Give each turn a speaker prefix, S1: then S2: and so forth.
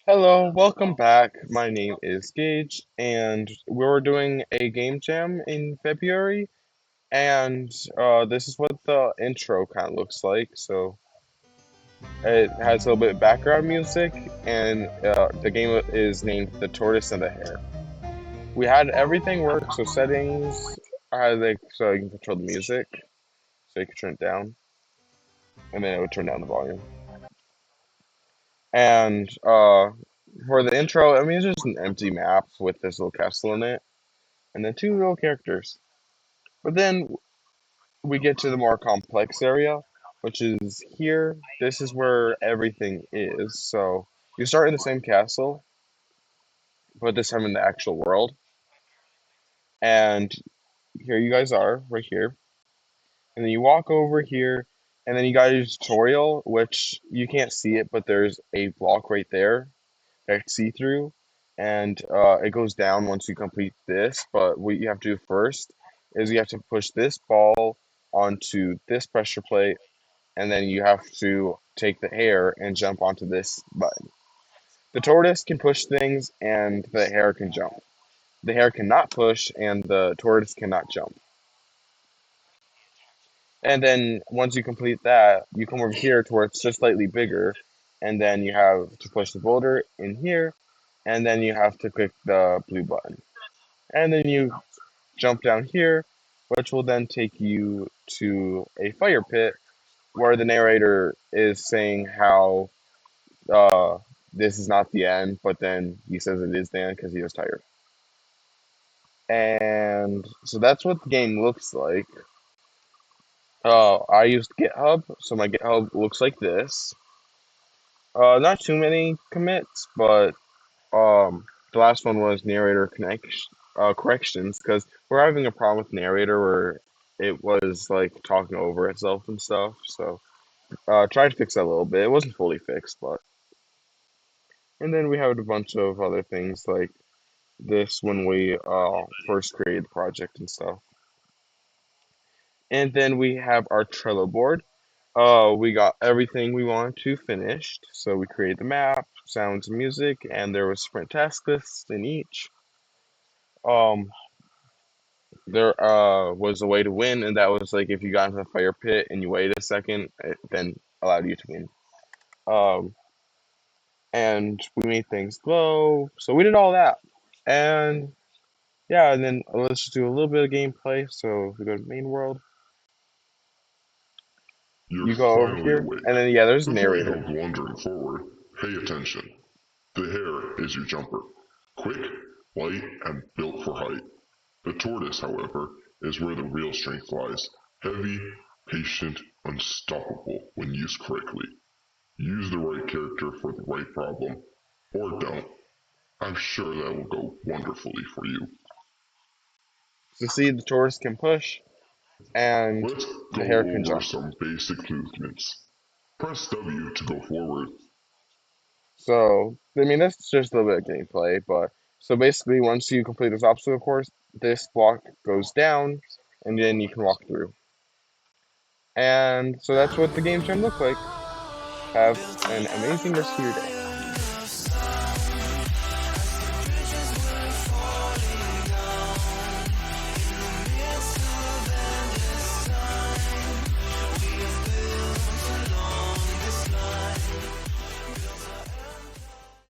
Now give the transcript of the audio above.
S1: Hello, welcome back. My name is Gage, and we were doing a game jam in February, and this is what the intro kind of looks like. So it has a little bit of background music, and the game is named The Tortoise and the Hare. We had everything work, so settings, I had like so you can control the music, so you can turn it down, and then it would turn down the volume. And for the intro, I mean, it's just an empty map with this little castle in it and then two little characters. But then we get to the more complex area, which is here. This is where everything is. So you start in the same castle, but this time in the actual world. And here you guys are, right here. And then you walk over here, and then you got a tutorial, which you can't see it, but there's a block right there that's see through. And it goes down once you complete this. But what you have to do first is you have to push this ball onto this pressure plate, and then you have to take the hare and jump onto this button. The tortoise can push things, and the hare can jump. The hare cannot push, and the tortoise cannot jump. And then once you complete that, you come over here to where it's just slightly bigger, and then you have to push the boulder in here, and then you have to click the blue button. And then you jump down here, which will then take you to a fire pit where the narrator is saying how uh, this is not the end, but then he says it is the end because he was tired. And so that's what the game looks like. I used GitHub, so my GitHub looks like this. Not too many commits, but the last one was narrator corrections because we're having a problem with narrator where it was like talking over itself and stuff. So tried to fix that a little bit. It wasn't fully fixed, but and then we had a bunch of other things like this when we first created the project and stuff. And then we have our Trello board. We got everything we wanted to finished. So we created the map, sounds, and music, and there was sprint task lists in each. Um, there was a way to win, and that was like if you got into the fire pit and you waited a second, it then allowed you to win. Um, and we made things glow, so we did all that. And yeah, and then let's just do a little bit of gameplay. So if we go to main world,
S2: You're
S1: you go over
S2: finally
S1: here,
S2: awake.
S1: and then yeah, there's
S2: Before you
S1: narrator.
S2: go wandering forward, pay attention. The hare is your jumper. Quick, light, and built for height. The tortoise, however, is where the real strength lies. Heavy, patient, unstoppable when used correctly. Use the right character for the right problem, or don't. I'm sure that will go wonderfully for you.
S1: So see, the tortoise can push, and
S2: Let's
S1: the
S2: go
S1: hare can
S2: over
S1: jump.
S2: some basic movements. Press W to go forward.
S1: So, I mean, that's just a little bit of gameplay, but so basically, once you complete this obstacle course, this block goes down, and then you can walk through. And so that's what the game jam looked like. Have an amazing rest of your day.